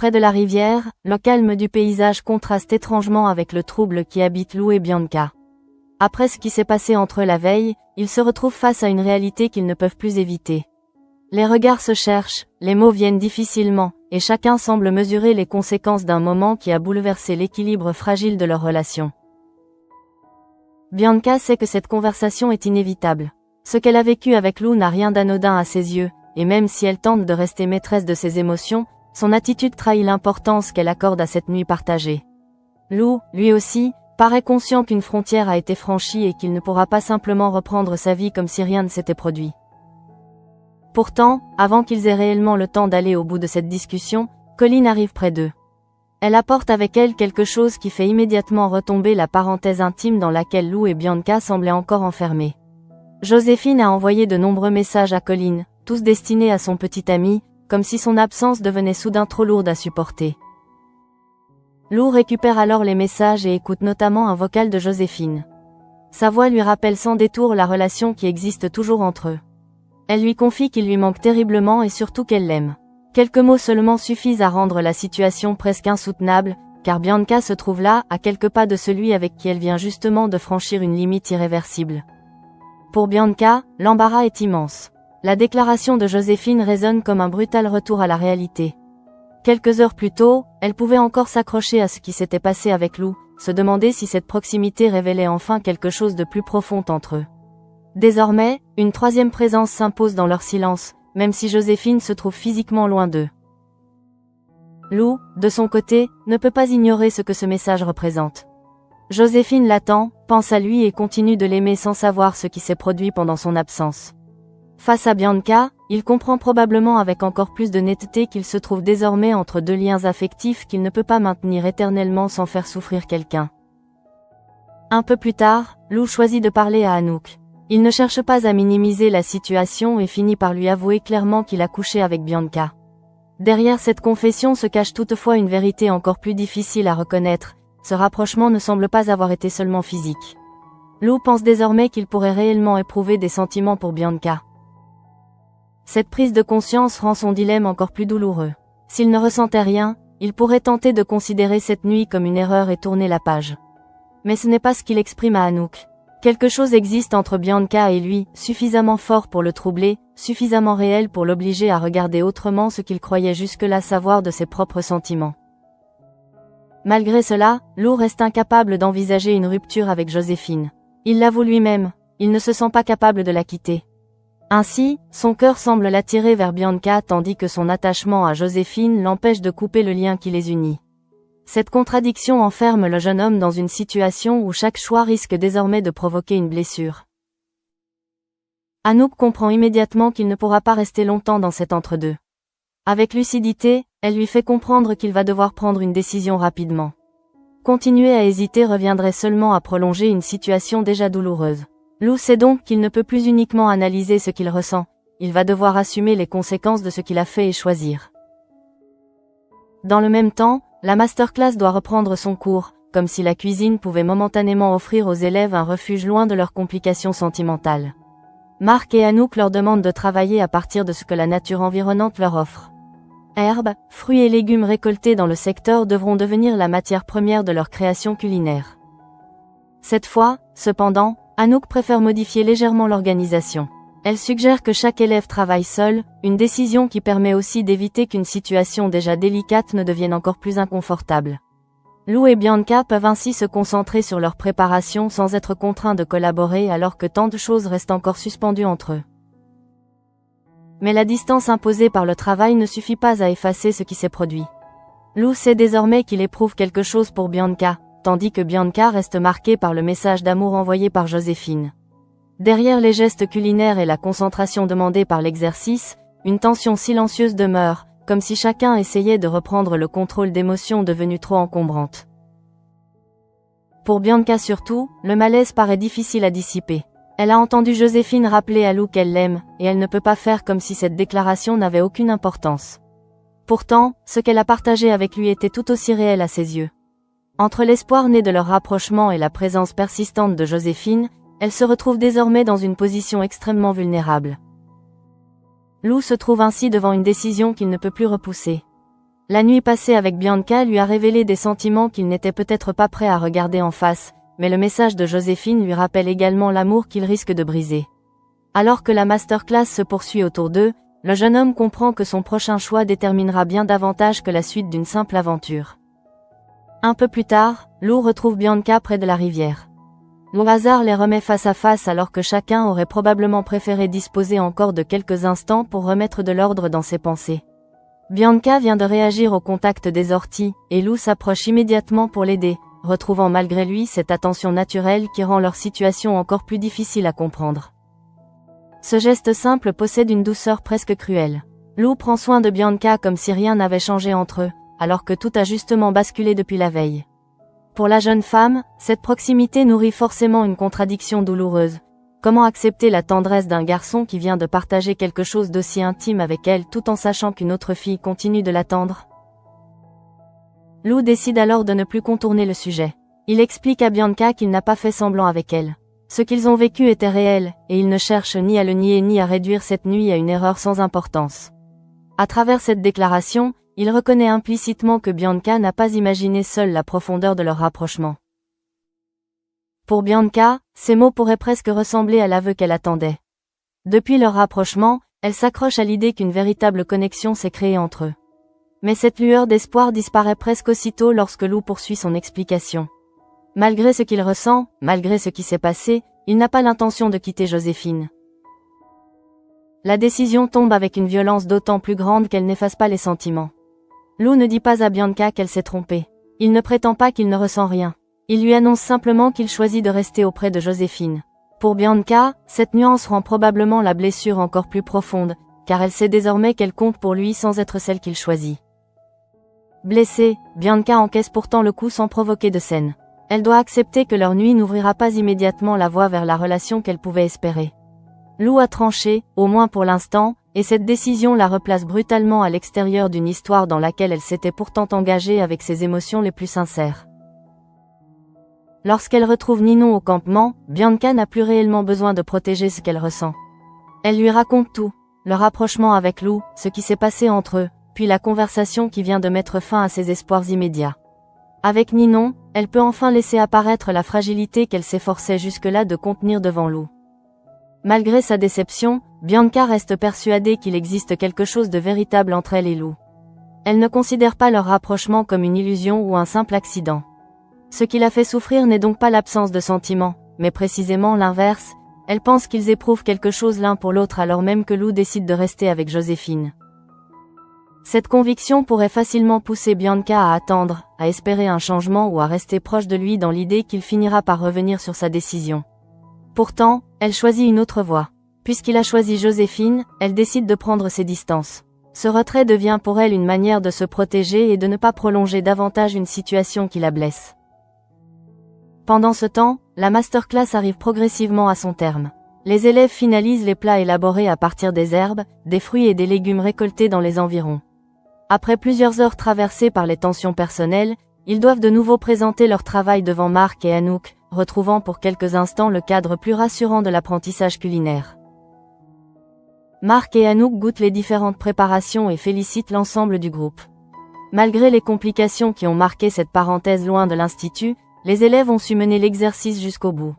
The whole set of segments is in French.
Près de la rivière, le calme du paysage contraste étrangement avec le trouble qui habite Lou et Bianca. Après ce qui s'est passé entre eux la veille, ils se retrouvent face à une réalité qu'ils ne peuvent plus éviter. Les regards se cherchent, les mots viennent difficilement, et chacun semble mesurer les conséquences d'un moment qui a bouleversé l'équilibre fragile de leur relation. Bianca sait que cette conversation est inévitable. Ce qu'elle a vécu avec Lou n'a rien d'anodin à ses yeux, et même si elle tente de rester maîtresse de ses émotions, son attitude trahit l'importance qu'elle accorde à cette nuit partagée. Lou, lui aussi, paraît conscient qu'une frontière a été franchie et qu'il ne pourra pas simplement reprendre sa vie comme si rien ne s'était produit. Pourtant, avant qu'ils aient réellement le temps d'aller au bout de cette discussion, Colline arrive près d'eux. Elle apporte avec elle quelque chose qui fait immédiatement retomber la parenthèse intime dans laquelle Lou et Bianca semblaient encore enfermés. Joséphine a envoyé de nombreux messages à Colline, tous destinés à son petit ami, comme si son absence devenait soudain trop lourde à supporter. Lou récupère alors les messages et écoute notamment un vocal de Joséphine. Sa voix lui rappelle sans détour la relation qui existe toujours entre eux. Elle lui confie qu'il lui manque terriblement et surtout qu'elle l'aime. Quelques mots seulement suffisent à rendre la situation presque insoutenable, car Bianca se trouve là, à quelques pas de celui avec qui elle vient justement de franchir une limite irréversible. Pour Bianca, l'embarras est immense. La déclaration de Joséphine résonne comme un brutal retour à la réalité. Quelques heures plus tôt, elle pouvait encore s'accrocher à ce qui s'était passé avec Lou, se demander si cette proximité révélait enfin quelque chose de plus profond entre eux. Désormais, une troisième présence s'impose dans leur silence, même si Joséphine se trouve physiquement loin d'eux. Lou, de son côté, ne peut pas ignorer ce que ce message représente. Joséphine l'attend, pense à lui et continue de l'aimer sans savoir ce qui s'est produit pendant son absence. Face à Bianca, il comprend probablement avec encore plus de netteté qu'il se trouve désormais entre deux liens affectifs qu'il ne peut pas maintenir éternellement sans faire souffrir quelqu'un. Un peu plus tard, Lou choisit de parler à Anouk. Il ne cherche pas à minimiser la situation et finit par lui avouer clairement qu'il a couché avec Bianca. Derrière cette confession se cache toutefois une vérité encore plus difficile à reconnaître, ce rapprochement ne semble pas avoir été seulement physique. Lou pense désormais qu'il pourrait réellement éprouver des sentiments pour Bianca. Cette prise de conscience rend son dilemme encore plus douloureux. S'il ne ressentait rien, il pourrait tenter de considérer cette nuit comme une erreur et tourner la page. Mais ce n'est pas ce qu'il exprime à Anouk. Quelque chose existe entre Bianca et lui, suffisamment fort pour le troubler, suffisamment réel pour l'obliger à regarder autrement ce qu'il croyait jusque-là savoir de ses propres sentiments. Malgré cela, Lou reste incapable d'envisager une rupture avec Joséphine. Il l'avoue lui-même, il ne se sent pas capable de la quitter. Ainsi, son cœur semble l'attirer vers Bianca tandis que son attachement à Joséphine l'empêche de couper le lien qui les unit. Cette contradiction enferme le jeune homme dans une situation où chaque choix risque désormais de provoquer une blessure. Anouk comprend immédiatement qu'il ne pourra pas rester longtemps dans cet entre-deux. Avec lucidité, elle lui fait comprendre qu'il va devoir prendre une décision rapidement. Continuer à hésiter reviendrait seulement à prolonger une situation déjà douloureuse. Lou sait donc qu'il ne peut plus uniquement analyser ce qu'il ressent, il va devoir assumer les conséquences de ce qu'il a fait et choisir. Dans le même temps, la masterclass doit reprendre son cours, comme si la cuisine pouvait momentanément offrir aux élèves un refuge loin de leurs complications sentimentales. Marc et Anouk leur demandent de travailler à partir de ce que la nature environnante leur offre. Herbes, fruits et légumes récoltés dans le secteur devront devenir la matière première de leur création culinaire. Cette fois, cependant, Anouk préfère modifier légèrement l'organisation. Elle suggère que chaque élève travaille seul, une décision qui permet aussi d'éviter qu'une situation déjà délicate ne devienne encore plus inconfortable. Lou et Bianca peuvent ainsi se concentrer sur leur préparation sans être contraints de collaborer alors que tant de choses restent encore suspendues entre eux. Mais la distance imposée par le travail ne suffit pas à effacer ce qui s'est produit. Lou sait désormais qu'il éprouve quelque chose pour Bianca, tandis que Bianca reste marquée par le message d'amour envoyé par Joséphine. Derrière les gestes culinaires et la concentration demandée par l'exercice, une tension silencieuse demeure, comme si chacun essayait de reprendre le contrôle d'émotions devenues trop encombrantes. Pour Bianca surtout, le malaise paraît difficile à dissiper. Elle a entendu Joséphine rappeler à Lou qu'elle l'aime, et elle ne peut pas faire comme si cette déclaration n'avait aucune importance. Pourtant, ce qu'elle a partagé avec lui était tout aussi réel à ses yeux. Entre l'espoir né de leur rapprochement et la présence persistante de Joséphine, elle se retrouve désormais dans une position extrêmement vulnérable. Lou se trouve ainsi devant une décision qu'il ne peut plus repousser. La nuit passée avec Bianca lui a révélé des sentiments qu'il n'était peut-être pas prêt à regarder en face, mais le message de Joséphine lui rappelle également l'amour qu'il risque de briser. Alors que la masterclass se poursuit autour d'eux, le jeune homme comprend que son prochain choix déterminera bien davantage que la suite d'une simple aventure. Un peu plus tard, Lou retrouve Bianca près de la rivière. Le hasard les remet face à face alors que chacun aurait probablement préféré disposer encore de quelques instants pour remettre de l'ordre dans ses pensées. Bianca vient de réagir au contact des orties, et Lou s'approche immédiatement pour l'aider, retrouvant malgré lui cette attention naturelle qui rend leur situation encore plus difficile à comprendre. Ce geste simple possède une douceur presque cruelle. Lou prend soin de Bianca comme si rien n'avait changé entre eux, alors que tout a justement basculé depuis la veille. Pour la jeune femme, cette proximité nourrit forcément une contradiction douloureuse. Comment accepter la tendresse d'un garçon qui vient de partager quelque chose d'aussi intime avec elle tout en sachant qu'une autre fille continue de l'attendre? Lou décide alors de ne plus contourner le sujet. Il explique à Bianca qu'il n'a pas fait semblant avec elle. Ce qu'ils ont vécu était réel, et il ne cherche ni à le nier ni à réduire cette nuit à une erreur sans importance. À travers cette déclaration, il reconnaît implicitement que Bianca n'a pas imaginé seule la profondeur de leur rapprochement. Pour Bianca, ces mots pourraient presque ressembler à l'aveu qu'elle attendait. Depuis leur rapprochement, elle s'accroche à l'idée qu'une véritable connexion s'est créée entre eux. Mais cette lueur d'espoir disparaît presque aussitôt lorsque Lou poursuit son explication. Malgré ce qu'il ressent, malgré ce qui s'est passé, il n'a pas l'intention de quitter Joséphine. La décision tombe avec une violence d'autant plus grande qu'elle n'efface pas les sentiments. Lou ne dit pas à Bianca qu'elle s'est trompée. Il ne prétend pas qu'il ne ressent rien. Il lui annonce simplement qu'il choisit de rester auprès de Joséphine. Pour Bianca, cette nuance rend probablement la blessure encore plus profonde, car elle sait désormais qu'elle compte pour lui sans être celle qu'il choisit. Blessée, Bianca encaisse pourtant le coup sans provoquer de scène. Elle doit accepter que leur nuit n'ouvrira pas immédiatement la voie vers la relation qu'elle pouvait espérer. Lou a tranché, au moins pour l'instant, et cette décision la replace brutalement à l'extérieur d'une histoire dans laquelle elle s'était pourtant engagée avec ses émotions les plus sincères. Lorsqu'elle retrouve Ninon au campement, Bianca n'a plus réellement besoin de protéger ce qu'elle ressent. Elle lui raconte tout, le rapprochement avec Lou, ce qui s'est passé entre eux, puis la conversation qui vient de mettre fin à ses espoirs immédiats. Avec Ninon, elle peut enfin laisser apparaître la fragilité qu'elle s'efforçait jusque-là de contenir devant Lou. Malgré sa déception, Bianca reste persuadée qu'il existe quelque chose de véritable entre elle et Lou. Elle ne considère pas leur rapprochement comme une illusion ou un simple accident. Ce qui la fait souffrir n'est donc pas l'absence de sentiments, mais précisément l'inverse, elle pense qu'ils éprouvent quelque chose l'un pour l'autre alors même que Lou décide de rester avec Joséphine. Cette conviction pourrait facilement pousser Bianca à attendre, à espérer un changement ou à rester proche de lui dans l'idée qu'il finira par revenir sur sa décision. Pourtant, elle choisit une autre voie. Puisqu'il a choisi Joséphine, elle décide de prendre ses distances. Ce retrait devient pour elle une manière de se protéger et de ne pas prolonger davantage une situation qui la blesse. Pendant ce temps, la masterclass arrive progressivement à son terme. Les élèves finalisent les plats élaborés à partir des herbes, des fruits et des légumes récoltés dans les environs. Après plusieurs heures traversées par les tensions personnelles, ils doivent de nouveau présenter leur travail devant Marc et Anouk, retrouvant pour quelques instants le cadre plus rassurant de l'apprentissage culinaire. Marc et Anouk goûtent les différentes préparations et félicitent l'ensemble du groupe. Malgré les complications qui ont marqué cette parenthèse loin de l'Institut, les élèves ont su mener l'exercice jusqu'au bout.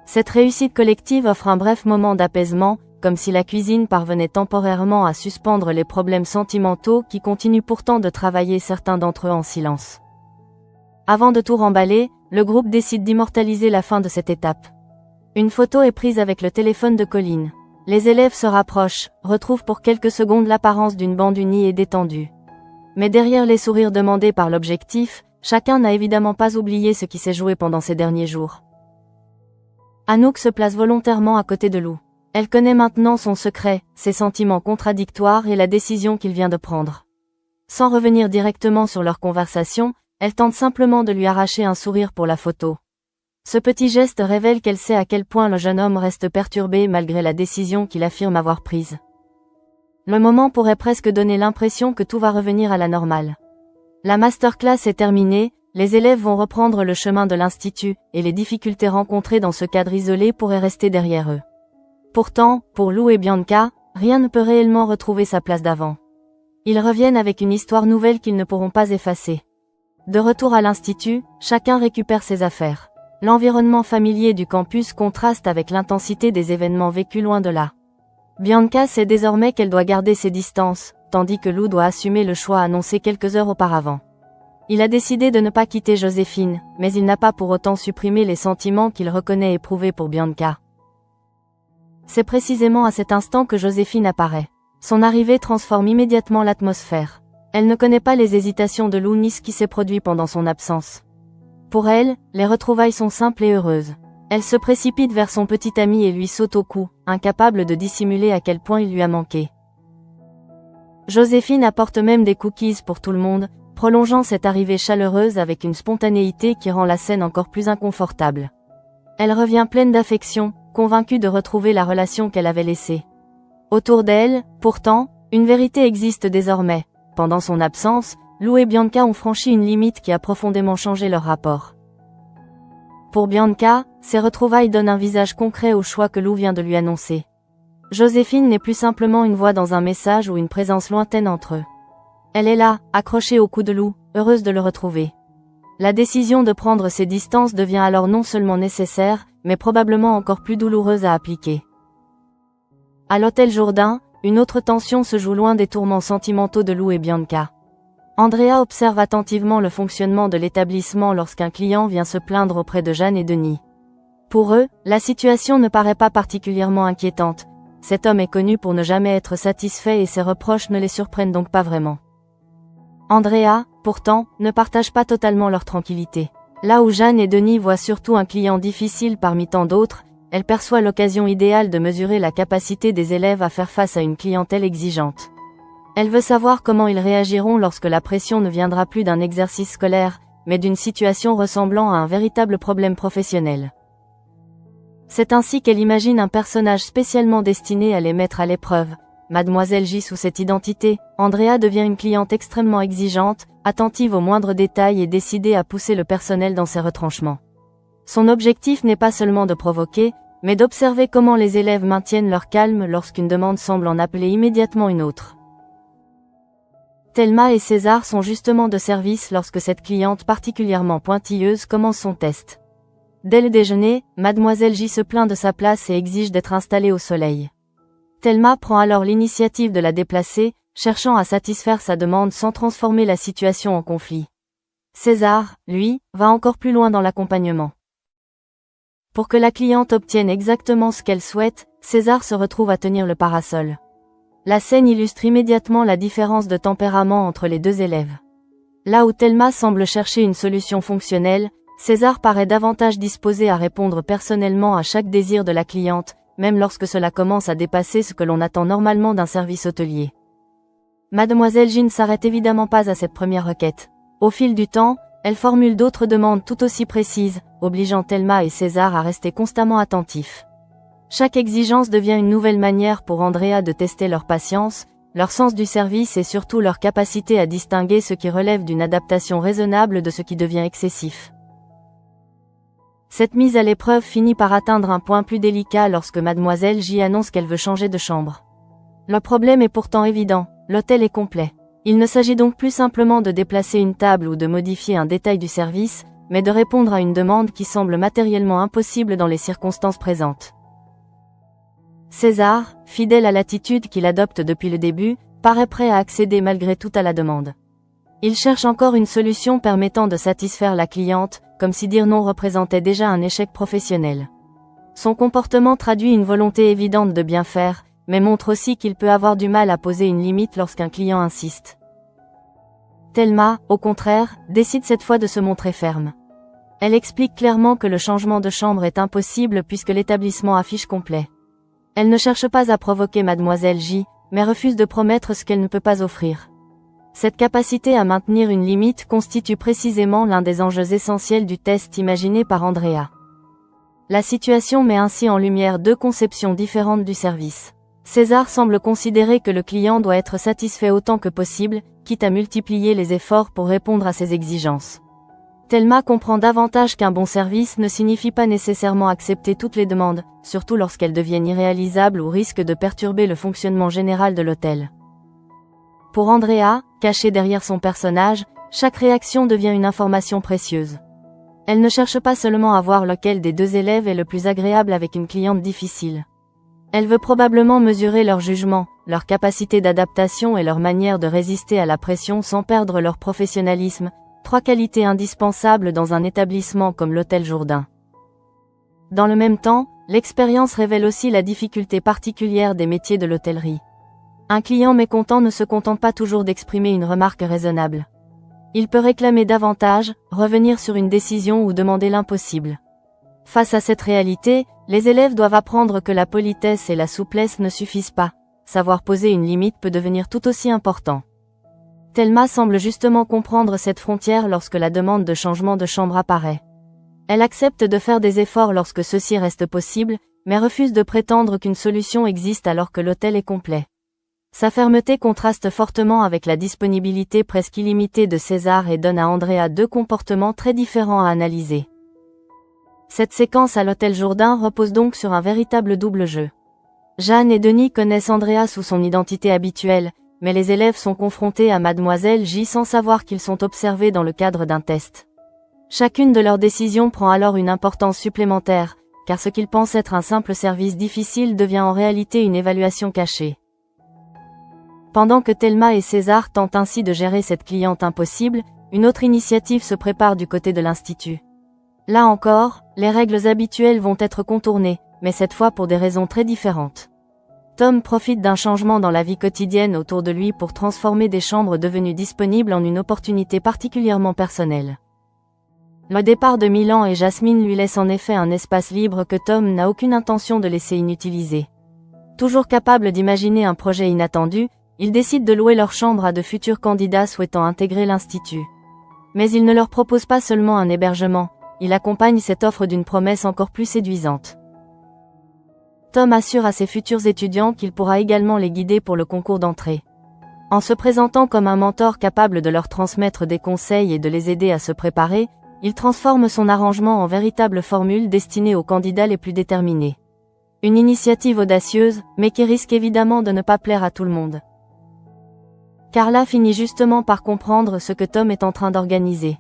Cette réussite collective offre un bref moment d'apaisement, comme si la cuisine parvenait temporairement à suspendre les problèmes sentimentaux qui continuent pourtant de travailler certains d'entre eux en silence. Avant de tout remballer, le groupe décide d'immortaliser la fin de cette étape. Une photo est prise avec le téléphone de Colline. Les élèves se rapprochent, retrouvent pour quelques secondes l'apparence d'une bande unie et détendue. Mais derrière les sourires demandés par l'objectif, chacun n'a évidemment pas oublié ce qui s'est joué pendant ces derniers jours. Anouk se place volontairement à côté de Lou. Elle connaît maintenant son secret, ses sentiments contradictoires et la décision qu'il vient de prendre. Sans revenir directement sur leur conversation, elle tente simplement de lui arracher un sourire pour la photo. Ce petit geste révèle qu'elle sait à quel point le jeune homme reste perturbé malgré la décision qu'il affirme avoir prise. Le moment pourrait presque donner l'impression que tout va revenir à la normale. La masterclass est terminée, les élèves vont reprendre le chemin de l'Institut, et les difficultés rencontrées dans ce cadre isolé pourraient rester derrière eux. Pourtant, pour Lou et Bianca, rien ne peut réellement retrouver sa place d'avant. Ils reviennent avec une histoire nouvelle qu'ils ne pourront pas effacer. De retour à l'institut, chacun récupère ses affaires. L'environnement familier du campus contraste avec l'intensité des événements vécus loin de là. Bianca sait désormais qu'elle doit garder ses distances, tandis que Lou doit assumer le choix annoncé quelques heures auparavant. Il a décidé de ne pas quitter Joséphine, mais il n'a pas pour autant supprimé les sentiments qu'il reconnaît éprouver pour Bianca. C'est précisément à cet instant que Joséphine apparaît. Son arrivée transforme immédiatement l'atmosphère. Elle ne connaît pas les hésitations de Lou ni ce qui s'est produit pendant son absence. Pour elle, les retrouvailles sont simples et heureuses. Elle se précipite vers son petit ami et lui saute au cou, incapable de dissimuler à quel point il lui a manqué. Joséphine apporte même des cookies pour tout le monde, prolongeant cette arrivée chaleureuse avec une spontanéité qui rend la scène encore plus inconfortable. Elle revient pleine d'affection, convaincue de retrouver la relation qu'elle avait laissée. Autour d'elle, pourtant, une vérité existe désormais. Pendant son absence, Lou et Bianca ont franchi une limite qui a profondément changé leur rapport. Pour Bianca, ces retrouvailles donnent un visage concret au choix que Lou vient de lui annoncer. Joséphine n'est plus simplement une voix dans un message ou une présence lointaine entre eux. Elle est là, accrochée au cou de Lou, heureuse de le retrouver. La décision de prendre ses distances devient alors non seulement nécessaire, mais probablement encore plus douloureuse à appliquer. À l'hôtel Jourdain, une autre tension se joue loin des tourments sentimentaux de Lou et Bianca. Andrea observe attentivement le fonctionnement de l'établissement lorsqu'un client vient se plaindre auprès de Jeanne et Denis. Pour eux, la situation ne paraît pas particulièrement inquiétante. Cet homme est connu pour ne jamais être satisfait et ses reproches ne les surprennent donc pas vraiment. Andrea, pourtant, ne partage pas totalement leur tranquillité. Là où Jeanne et Denis voient surtout un client difficile parmi tant d'autres, elle perçoit l'occasion idéale de mesurer la capacité des élèves à faire face à une clientèle exigeante. Elle veut savoir comment ils réagiront lorsque la pression ne viendra plus d'un exercice scolaire, mais d'une situation ressemblant à un véritable problème professionnel. C'est ainsi qu'elle imagine un personnage spécialement destiné à les mettre à l'épreuve. Mademoiselle J sous cette identité, Andrea devient une cliente extrêmement exigeante, attentive aux moindres détails et décidée à pousser le personnel dans ses retranchements. Son objectif n'est pas seulement de provoquer, mais d'observer comment les élèves maintiennent leur calme lorsqu'une demande semble en appeler immédiatement une autre. Thelma et César sont justement de service lorsque cette cliente particulièrement pointilleuse commence son test. Dès le déjeuner, Mademoiselle J se plaint de sa place et exige d'être installée au soleil. Thelma prend alors l'initiative de la déplacer, cherchant à satisfaire sa demande sans transformer la situation en conflit. César, lui, va encore plus loin dans l'accompagnement. Pour que la cliente obtienne exactement ce qu'elle souhaite, César se retrouve à tenir le parasol. La scène illustre immédiatement la différence de tempérament entre les deux élèves. Là où Thelma semble chercher une solution fonctionnelle, César paraît davantage disposé à répondre personnellement à chaque désir de la cliente, même lorsque cela commence à dépasser ce que l'on attend normalement d'un service hôtelier. Mademoiselle J ne s'arrête évidemment pas à cette première requête. Au fil du temps, elle formule d'autres demandes tout aussi précises, obligeant Thelma et César à rester constamment attentifs. Chaque exigence devient une nouvelle manière pour Andrea de tester leur patience, leur sens du service et surtout leur capacité à distinguer ce qui relève d'une adaptation raisonnable de ce qui devient excessif. Cette mise à l'épreuve finit par atteindre un point plus délicat lorsque Mademoiselle J annonce qu'elle veut changer de chambre. Le problème est pourtant évident, l'hôtel est complet. Il ne s'agit donc plus simplement de déplacer une table ou de modifier un détail du service, mais de répondre à une demande qui semble matériellement impossible dans les circonstances présentes. César, fidèle à l'attitude qu'il adopte depuis le début, paraît prêt à accéder malgré tout à la demande. Il cherche encore une solution permettant de satisfaire la cliente, comme si dire non représentait déjà un échec professionnel. Son comportement traduit une volonté évidente de bien faire, mais montre aussi qu'il peut avoir du mal à poser une limite lorsqu'un client insiste. Thelma, au contraire, décide cette fois de se montrer ferme. Elle explique clairement que le changement de chambre est impossible puisque l'établissement affiche complet. Elle ne cherche pas à provoquer Mademoiselle J, mais refuse de promettre ce qu'elle ne peut pas offrir. Cette capacité à maintenir une limite constitue précisément l'un des enjeux essentiels du test imaginé par Andrea. La situation met ainsi en lumière deux conceptions différentes du service. César semble considérer que le client doit être satisfait autant que possible, quitte à multiplier les efforts pour répondre à ses exigences. Thelma comprend davantage qu'un bon service ne signifie pas nécessairement accepter toutes les demandes, surtout lorsqu'elles deviennent irréalisables ou risquent de perturber le fonctionnement général de l'hôtel. Pour Andrea, cachée derrière son personnage, chaque réaction devient une information précieuse. Elle ne cherche pas seulement à voir lequel des deux élèves est le plus agréable avec une cliente difficile. Elle veut probablement mesurer leur jugement, leur capacité d'adaptation et leur manière de résister à la pression sans perdre leur professionnalisme, 3 qualités indispensables dans un établissement comme l'Hôtel Jourdain. Dans le même temps, l'expérience révèle aussi la difficulté particulière des métiers de l'hôtellerie. Un client mécontent ne se contente pas toujours d'exprimer une remarque raisonnable. Il peut réclamer davantage, revenir sur une décision ou demander l'impossible. Face à cette réalité, les élèves doivent apprendre que la politesse et la souplesse ne suffisent pas. Savoir poser une limite peut devenir tout aussi important. Thelma semble justement comprendre cette frontière lorsque la demande de changement de chambre apparaît. Elle accepte de faire des efforts lorsque ceux-ci restent possibles, mais refuse de prétendre qu'une solution existe alors que l'hôtel est complet. Sa fermeté contraste fortement avec la disponibilité presque illimitée de César et donne à Andrea 2 comportements très différents à analyser. Cette séquence à l'Hôtel Jourdain repose donc sur un véritable double jeu. Jeanne et Denis connaissent Andrea sous son identité habituelle, mais les élèves sont confrontés à Mademoiselle J sans savoir qu'ils sont observés dans le cadre d'un test. Chacune de leurs décisions prend alors une importance supplémentaire, car ce qu'ils pensent être un simple service difficile devient en réalité une évaluation cachée. Pendant que Thelma et César tentent ainsi de gérer cette cliente impossible, une autre initiative se prépare du côté de l'Institut. Là encore, les règles habituelles vont être contournées, mais cette fois pour des raisons très différentes. Tom profite d'un changement dans la vie quotidienne autour de lui pour transformer des chambres devenues disponibles en une opportunité particulièrement personnelle. Le départ de Milan et Jasmine lui laisse en effet un espace libre que Tom n'a aucune intention de laisser inutilisé. Toujours capable d'imaginer un projet inattendu, il décide de louer leur chambre à de futurs candidats souhaitant intégrer l'Institut. Mais il ne leur propose pas seulement un hébergement, il accompagne cette offre d'une promesse encore plus séduisante. Tom assure à ses futurs étudiants qu'il pourra également les guider pour le concours d'entrée. En se présentant comme un mentor capable de leur transmettre des conseils et de les aider à se préparer, il transforme son arrangement en véritable formule destinée aux candidats les plus déterminés. Une initiative audacieuse, mais qui risque évidemment de ne pas plaire à tout le monde. Carla finit justement par comprendre ce que Tom est en train d'organiser.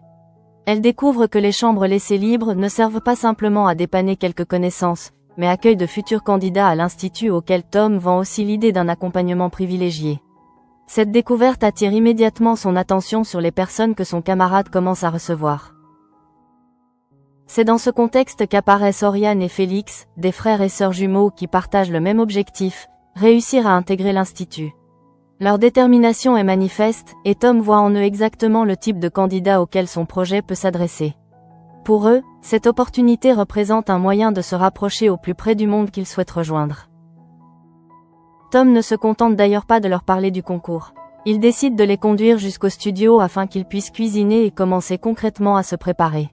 Elle découvre que les chambres laissées libres ne servent pas simplement à dépanner quelques connaissances, mais accueillent de futurs candidats à l'Institut auquel Tom vend aussi l'idée d'un accompagnement privilégié. Cette découverte attire immédiatement son attention sur les personnes que son camarade commence à recevoir. C'est dans ce contexte qu'apparaissent Oriane et Félix, des frères et sœurs jumeaux qui partagent le même objectif, réussir à intégrer l'Institut. Leur détermination est manifeste, et Tom voit en eux exactement le type de candidat auquel son projet peut s'adresser. Pour eux, cette opportunité représente un moyen de se rapprocher au plus près du monde qu'ils souhaitent rejoindre. Tom ne se contente d'ailleurs pas de leur parler du concours. Il décide de les conduire jusqu'au studio afin qu'ils puissent cuisiner et commencer concrètement à se préparer.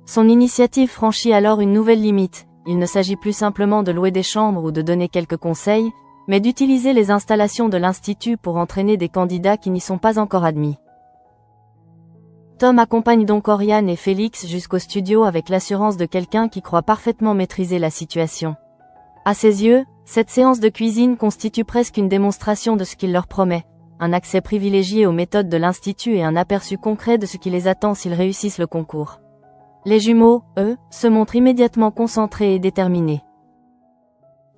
Son initiative franchit alors une nouvelle limite, il ne s'agit plus simplement de louer des chambres ou de donner quelques conseils, mais d'utiliser les installations de l'Institut pour entraîner des candidats qui n'y sont pas encore admis. Tom accompagne donc Oriane et Félix jusqu'au studio avec l'assurance de quelqu'un qui croit parfaitement maîtriser la situation. À ses yeux, cette séance de cuisine constitue presque une démonstration de ce qu'il leur promet, un accès privilégié aux méthodes de l'Institut et un aperçu concret de ce qui les attend s'ils réussissent le concours. Les jumeaux, eux, se montrent immédiatement concentrés et déterminés.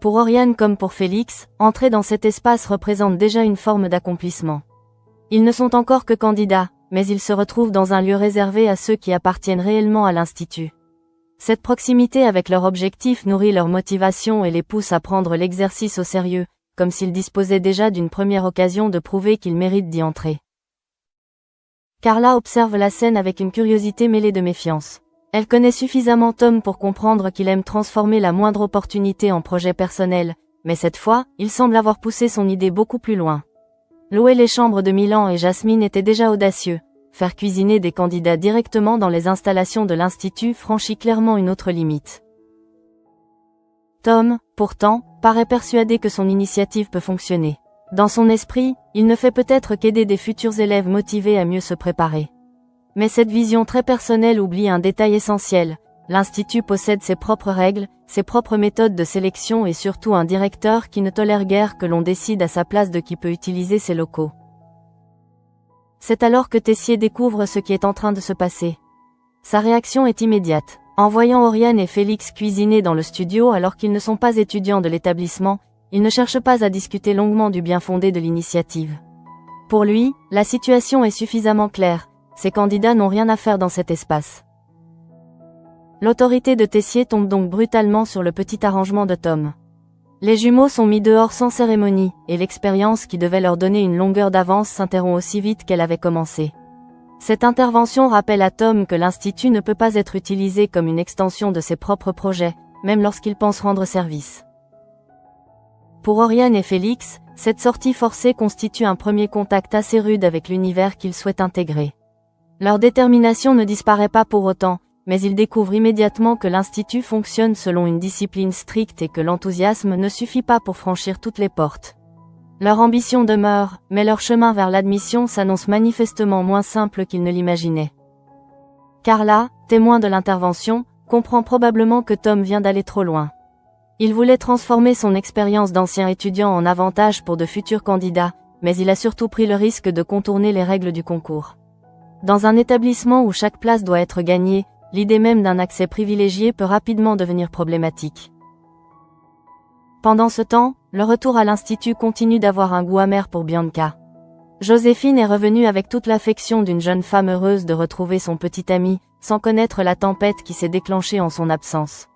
Pour Oriane comme pour Félix, entrer dans cet espace représente déjà une forme d'accomplissement. Ils ne sont encore que candidats, mais ils se retrouvent dans un lieu réservé à ceux qui appartiennent réellement à l'Institut. Cette proximité avec leur objectif nourrit leur motivation et les pousse à prendre l'exercice au sérieux, comme s'ils disposaient déjà d'une première occasion de prouver qu'ils méritent d'y entrer. Carla observe la scène avec une curiosité mêlée de méfiance. Elle connaît suffisamment Tom pour comprendre qu'il aime transformer la moindre opportunité en projet personnel, mais cette fois, il semble avoir poussé son idée beaucoup plus loin. Louer les chambres de Milan et Jasmine était déjà audacieux. Faire cuisiner des candidats directement dans les installations de l'Institut franchit clairement une autre limite. Tom, pourtant, paraît persuadé que son initiative peut fonctionner. Dans son esprit, il ne fait peut-être qu'aider des futurs élèves motivés à mieux se préparer. Mais cette vision très personnelle oublie un détail essentiel. L'Institut possède ses propres règles, ses propres méthodes de sélection et surtout un directeur qui ne tolère guère que l'on décide à sa place de qui peut utiliser ses locaux. C'est alors que Tessier découvre ce qui est en train de se passer. Sa réaction est immédiate. En voyant Oriane et Félix cuisiner dans le studio alors qu'ils ne sont pas étudiants de l'établissement, il ne cherche pas à discuter longuement du bien fondé de l'initiative. Pour lui, la situation est suffisamment claire, ces candidats n'ont rien à faire dans cet espace. L'autorité de Tessier tombe donc brutalement sur le petit arrangement de Tom. Les jumeaux sont mis dehors sans cérémonie, et l'expérience qui devait leur donner une longueur d'avance s'interrompt aussi vite qu'elle avait commencé. Cette intervention rappelle à Tom que l'Institut ne peut pas être utilisé comme une extension de ses propres projets, même lorsqu'il pense rendre service. Pour Oriane et Félix, cette sortie forcée constitue un premier contact assez rude avec l'univers qu'ils souhaitent intégrer. Leur détermination ne disparaît pas pour autant, mais ils découvrent immédiatement que l'Institut fonctionne selon une discipline stricte et que l'enthousiasme ne suffit pas pour franchir toutes les portes. Leur ambition demeure, mais leur chemin vers l'admission s'annonce manifestement moins simple qu'ils ne l'imaginaient. Carla, témoin de l'intervention, comprend probablement que Tom vient d'aller trop loin. Il voulait transformer son expérience d'ancien étudiant en avantage pour de futurs candidats, mais il a surtout pris le risque de contourner les règles du concours. Dans un établissement où chaque place doit être gagnée, l'idée même d'un accès privilégié peut rapidement devenir problématique. Pendant ce temps, le retour à l'Institut continue d'avoir un goût amer pour Bianca. Joséphine est revenue avec toute l'affection d'une jeune femme heureuse de retrouver son petit ami, sans connaître la tempête qui s'est déclenchée en son absence.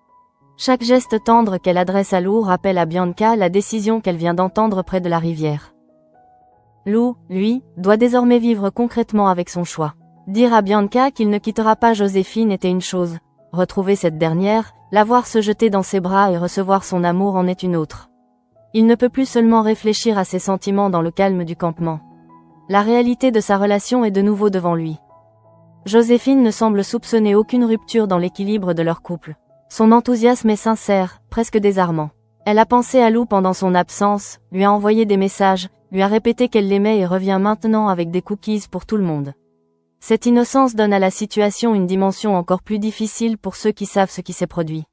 Chaque geste tendre qu'elle adresse à Lou rappelle à Bianca la décision qu'elle vient d'entendre près de la rivière. Lou, lui, doit désormais vivre concrètement avec son choix. Dire à Bianca qu'il ne quittera pas Joséphine était une chose, retrouver cette dernière, la voir se jeter dans ses bras et recevoir son amour en est une autre. Il ne peut plus seulement réfléchir à ses sentiments dans le calme du campement. La réalité de sa relation est de nouveau devant lui. Joséphine ne semble soupçonner aucune rupture dans l'équilibre de leur couple. Son enthousiasme est sincère, presque désarmant. Elle a pensé à Lou pendant son absence, lui a envoyé des messages, lui a répété qu'elle l'aimait et revient maintenant avec des cookies pour tout le monde. Cette innocence donne à la situation une dimension encore plus difficile pour ceux qui savent ce qui s'est produit.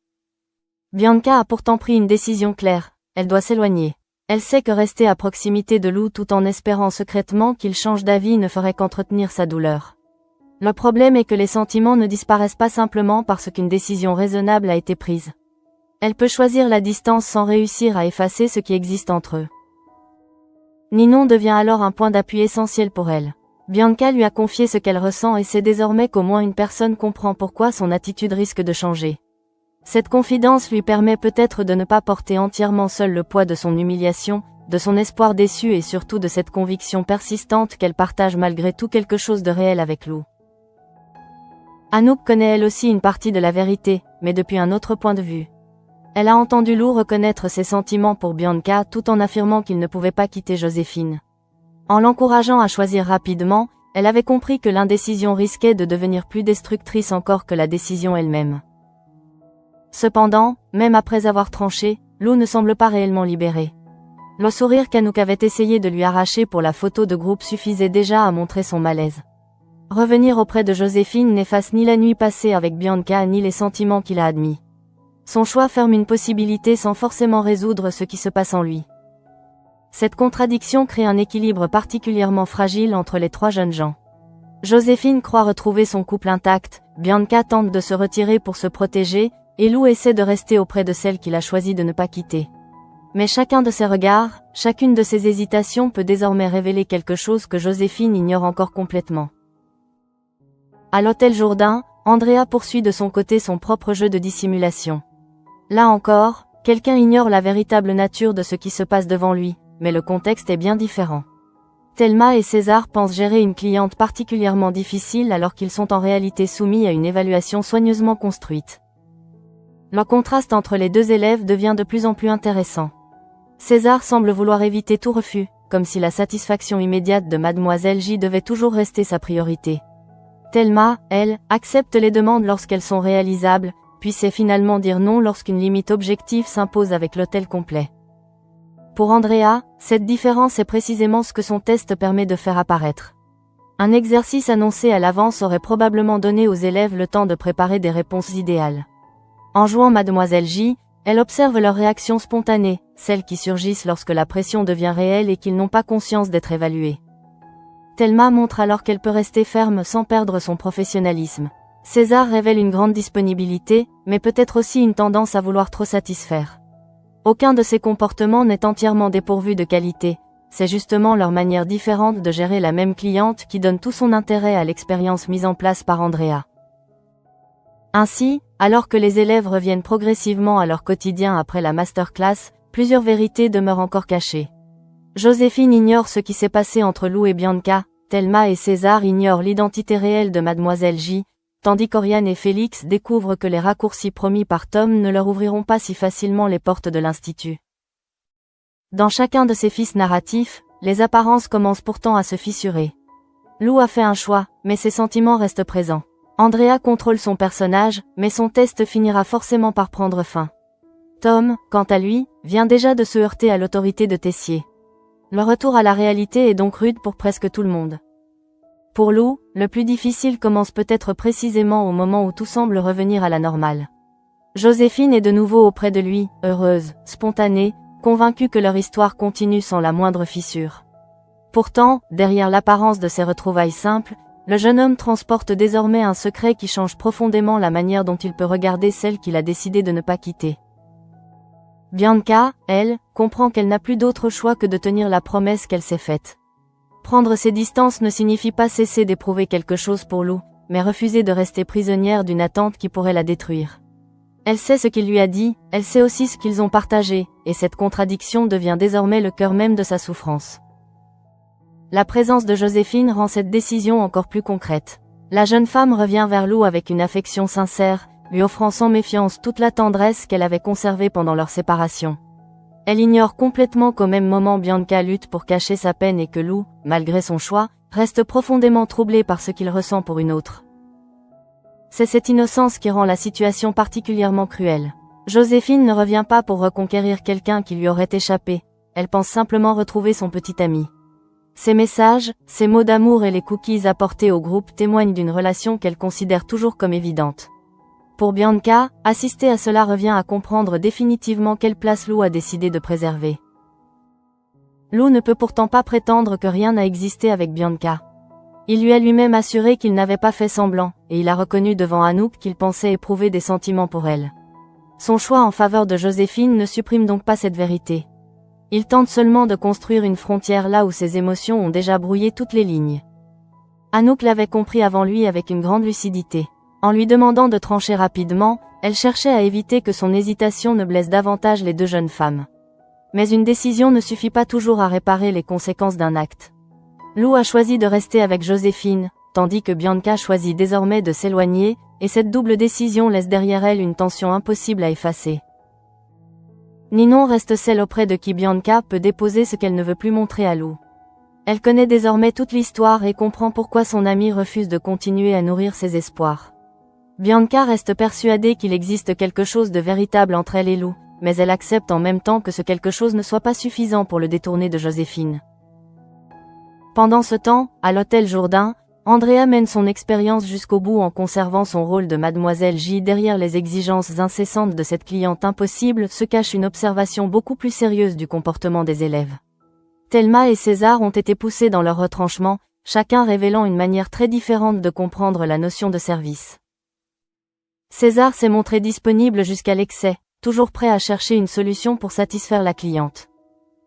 Bianca a pourtant pris une décision claire, elle doit s'éloigner. Elle sait que rester à proximité de Lou tout en espérant secrètement qu'il change d'avis ne ferait qu'entretenir sa douleur. Le problème est que les sentiments ne disparaissent pas simplement parce qu'une décision raisonnable a été prise. Elle peut choisir la distance sans réussir à effacer ce qui existe entre eux. Ninon devient alors un point d'appui essentiel pour elle. Bianca lui a confié ce qu'elle ressent et sait désormais qu'au moins une personne comprend pourquoi son attitude risque de changer. Cette confidence lui permet peut-être de ne pas porter entièrement seule le poids de son humiliation, de son espoir déçu et surtout de cette conviction persistante qu'elle partage malgré tout quelque chose de réel avec Lou. Anouk connaît elle aussi une partie de la vérité, mais depuis un autre point de vue. Elle a entendu Lou reconnaître ses sentiments pour Bianca tout en affirmant qu'il ne pouvait pas quitter Joséphine. En l'encourageant à choisir rapidement, elle avait compris que l'indécision risquait de devenir plus destructrice encore que la décision elle-même. Cependant, même après avoir tranché, Lou ne semble pas réellement libérée. Le sourire qu'Anouk avait essayé de lui arracher pour la photo de groupe suffisait déjà à montrer son malaise. Revenir auprès de Joséphine n'efface ni la nuit passée avec Bianca ni les sentiments qu'il a admis. Son choix ferme une possibilité sans forcément résoudre ce qui se passe en lui. Cette contradiction crée un équilibre particulièrement fragile entre les trois jeunes gens. Joséphine croit retrouver son couple intact, Bianca tente de se retirer pour se protéger, et Lou essaie de rester auprès de celle qu'il a choisi de ne pas quitter. Mais chacun de ses regards, chacune de ses hésitations peut désormais révéler quelque chose que Joséphine ignore encore complètement. À l'hôtel Jourdain, Andrea poursuit de son côté son propre jeu de dissimulation. Là encore, quelqu'un ignore la véritable nature de ce qui se passe devant lui, mais le contexte est bien différent. Thelma et César pensent gérer une cliente particulièrement difficile alors qu'ils sont en réalité soumis à une évaluation soigneusement construite. Le contraste entre les deux élèves devient de plus en plus intéressant. César semble vouloir éviter tout refus, comme si la satisfaction immédiate de Mademoiselle J devait toujours rester sa priorité. Thelma, elle, accepte les demandes lorsqu'elles sont réalisables, puis sait finalement dire non lorsqu'une limite objective s'impose avec l'hôtel complet. Pour Andrea, cette différence est précisément ce que son test permet de faire apparaître. Un exercice annoncé à l'avance aurait probablement donné aux élèves le temps de préparer des réponses idéales. En jouant Mademoiselle J, elle observe leurs réactions spontanées, celles qui surgissent lorsque la pression devient réelle et qu'ils n'ont pas conscience d'être évalués. Thelma montre alors qu'elle peut rester ferme sans perdre son professionnalisme. César révèle une grande disponibilité, mais peut-être aussi une tendance à vouloir trop satisfaire. Aucun de ces comportements n'est entièrement dépourvu de qualité, c'est justement leur manière différente de gérer la même cliente qui donne tout son intérêt à l'expérience mise en place par Andrea. Ainsi, alors que les élèves reviennent progressivement à leur quotidien après la masterclass, plusieurs vérités demeurent encore cachées. Joséphine ignore ce qui s'est passé entre Lou et Bianca, Thelma et César ignorent l'identité réelle de Mademoiselle J, tandis qu'Oriane et Félix découvrent que les raccourcis promis par Tom ne leur ouvriront pas si facilement les portes de l'Institut. Dans chacun de ces fils narratifs, les apparences commencent pourtant à se fissurer. Lou a fait un choix, mais ses sentiments restent présents. Andrea contrôle son personnage, mais son test finira forcément par prendre fin. Tom, quant à lui, vient déjà de se heurter à l'autorité de Tessier. Le retour à la réalité est donc rude pour presque tout le monde. Pour Lou, le plus difficile commence peut-être précisément au moment où tout semble revenir à la normale. Joséphine est de nouveau auprès de lui, heureuse, spontanée, convaincue que leur histoire continue sans la moindre fissure. Pourtant, derrière l'apparence de ces retrouvailles simples, le jeune homme transporte désormais un secret qui change profondément la manière dont il peut regarder celle qu'il a décidé de ne pas quitter. Bianca, elle, comprend qu'elle n'a plus d'autre choix que de tenir la promesse qu'elle s'est faite. Prendre ses distances ne signifie pas cesser d'éprouver quelque chose pour Lou, mais refuser de rester prisonnière d'une attente qui pourrait la détruire. Elle sait ce qu'il lui a dit, elle sait aussi ce qu'ils ont partagé, et cette contradiction devient désormais le cœur même de sa souffrance. La présence de Joséphine rend cette décision encore plus concrète. La jeune femme revient vers Lou avec une affection sincère, lui offrant sans méfiance toute la tendresse qu'elle avait conservée pendant leur séparation. Elle ignore complètement qu'au même moment Bianca lutte pour cacher sa peine et que Lou, malgré son choix, reste profondément troublé par ce qu'il ressent pour une autre. C'est cette innocence qui rend la situation particulièrement cruelle. Joséphine ne revient pas pour reconquérir quelqu'un qui lui aurait échappé, elle pense simplement retrouver son petit ami. Ses messages, ses mots d'amour et les cookies apportés au groupe témoignent d'une relation qu'elle considère toujours comme évidente. Pour Bianca, assister à cela revient à comprendre définitivement quelle place Lou a décidé de préserver. Lou ne peut pourtant pas prétendre que rien n'a existé avec Bianca. Il lui a lui-même assuré qu'il n'avait pas fait semblant, et il a reconnu devant Anouk qu'il pensait éprouver des sentiments pour elle. Son choix en faveur de Joséphine ne supprime donc pas cette vérité. Il tente seulement de construire une frontière là où ses émotions ont déjà brouillé toutes les lignes. Anouk l'avait compris avant lui avec une grande lucidité. En lui demandant de trancher rapidement, elle cherchait à éviter que son hésitation ne blesse davantage les deux jeunes femmes. Mais une décision ne suffit pas toujours à réparer les conséquences d'un acte. Lou a choisi de rester avec Joséphine, tandis que Bianca choisit désormais de s'éloigner, et cette double décision laisse derrière elle une tension impossible à effacer. Ninon reste celle auprès de qui Bianca peut déposer ce qu'elle ne veut plus montrer à Lou. Elle connaît désormais toute l'histoire et comprend pourquoi son amie refuse de continuer à nourrir ses espoirs. Bianca reste persuadée qu'il existe quelque chose de véritable entre elle et Lou, mais elle accepte en même temps que ce quelque chose ne soit pas suffisant pour le détourner de Joséphine. Pendant ce temps, à l'hôtel Jourdain, Andrea mène son expérience jusqu'au bout en conservant son rôle de Mademoiselle J. Derrière les exigences incessantes de cette cliente impossible se cache une observation beaucoup plus sérieuse du comportement des élèves. Thelma et César ont été poussés dans leur retranchement, chacun révélant une manière très différente de comprendre la notion de service. César s'est montré disponible jusqu'à l'excès, toujours prêt à chercher une solution pour satisfaire la cliente.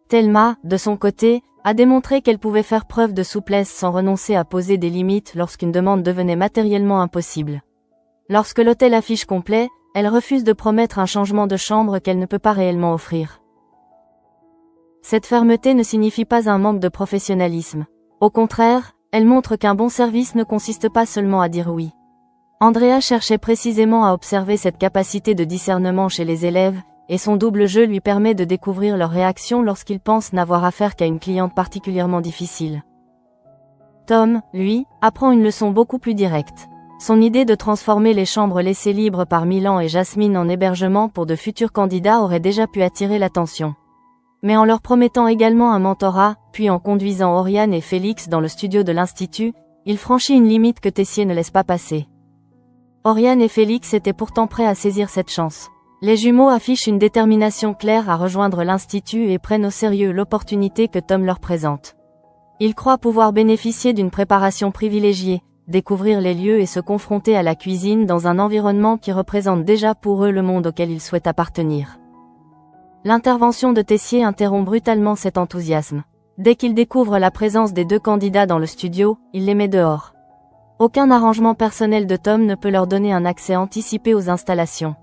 Thelma, de son côté, a démontré qu'elle pouvait faire preuve de souplesse sans renoncer à poser des limites lorsqu'une demande devenait matériellement impossible. Lorsque l'hôtel affiche complet, elle refuse de promettre un changement de chambre qu'elle ne peut pas réellement offrir. Cette fermeté ne signifie pas un manque de professionnalisme. Au contraire, elle montre qu'un bon service ne consiste pas seulement à dire oui. Andrea cherchait précisément à observer cette capacité de discernement chez les élèves, et son double jeu lui permet de découvrir leurs réactions lorsqu'ils pensent n'avoir affaire qu'à une cliente particulièrement difficile. Tom, lui, apprend une leçon beaucoup plus directe. Son idée de transformer les chambres laissées libres par Milan et Jasmine en hébergement pour de futurs candidats aurait déjà pu attirer l'attention. Mais en leur promettant également un mentorat, puis en conduisant Oriane et Félix dans le studio de l'Institut, il franchit une limite que Tessier ne laisse pas passer. Oriane et Félix étaient pourtant prêts à saisir cette chance. Les jumeaux affichent une détermination claire à rejoindre l'Institut et prennent au sérieux l'opportunité que Tom leur présente. Ils croient pouvoir bénéficier d'une préparation privilégiée, découvrir les lieux et se confronter à la cuisine dans un environnement qui représente déjà pour eux le monde auquel ils souhaitent appartenir. L'intervention de Tessier interrompt brutalement cet enthousiasme. Dès qu'il découvre la présence des deux candidats dans le studio, il les met dehors. Aucun arrangement personnel de Tom ne peut leur donner un accès anticipé aux installations.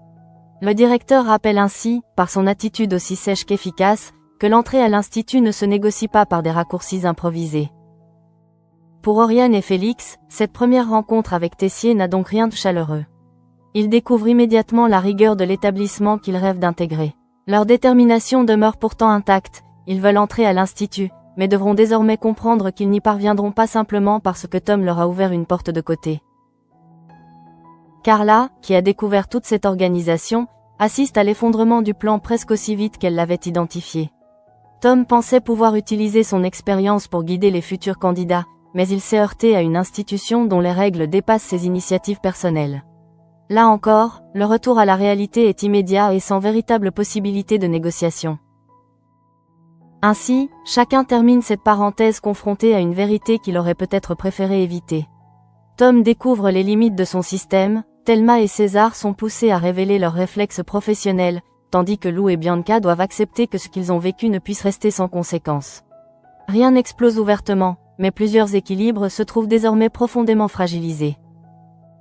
Le directeur rappelle ainsi, par son attitude aussi sèche qu'efficace, que l'entrée à l'institut ne se négocie pas par des raccourcis improvisés. Pour Oriane et Félix, cette première rencontre avec Tessier n'a donc rien de chaleureux. Ils découvrent immédiatement la rigueur de l'établissement qu'ils rêvent d'intégrer. Leur détermination demeure pourtant intacte, ils veulent entrer à l'institut, mais devront désormais comprendre qu'ils n'y parviendront pas simplement parce que Tom leur a ouvert une porte de côté. Carla, qui a découvert toute cette organisation, assiste à l'effondrement du plan presque aussi vite qu'elle l'avait identifié. Tom pensait pouvoir utiliser son expérience pour guider les futurs candidats, mais il s'est heurté à une institution dont les règles dépassent ses initiatives personnelles. Là encore, le retour à la réalité est immédiat et sans véritable possibilité de négociation. Ainsi, chacun termine cette parenthèse confronté à une vérité qu'il aurait peut-être préféré éviter. Tom découvre les limites de son système, Thelma et César sont poussés à révéler leurs réflexes professionnels, tandis que Lou et Bianca doivent accepter que ce qu'ils ont vécu ne puisse rester sans conséquence. Rien n'explose ouvertement, mais plusieurs équilibres se trouvent désormais profondément fragilisés.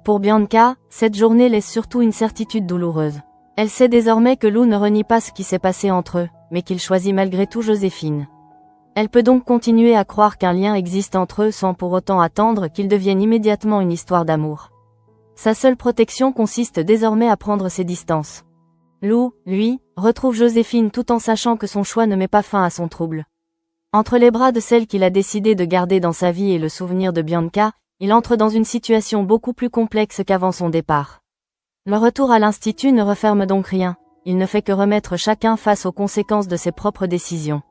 Pour Bianca, cette journée laisse surtout une certitude douloureuse. Elle sait désormais que Lou ne renie pas ce qui s'est passé entre eux, mais qu'il choisit malgré tout Joséphine. Elle peut donc continuer à croire qu'un lien existe entre eux sans pour autant attendre qu'il devienne immédiatement une histoire d'amour. Sa seule protection consiste désormais à prendre ses distances. Lou, lui, retrouve Joséphine tout en sachant que son choix ne met pas fin à son trouble. Entre les bras de celle qu'il a décidé de garder dans sa vie et le souvenir de Bianca, il entre dans une situation beaucoup plus complexe qu'avant son départ. Le retour à l'institut ne referme donc rien, il ne fait que remettre chacun face aux conséquences de ses propres décisions.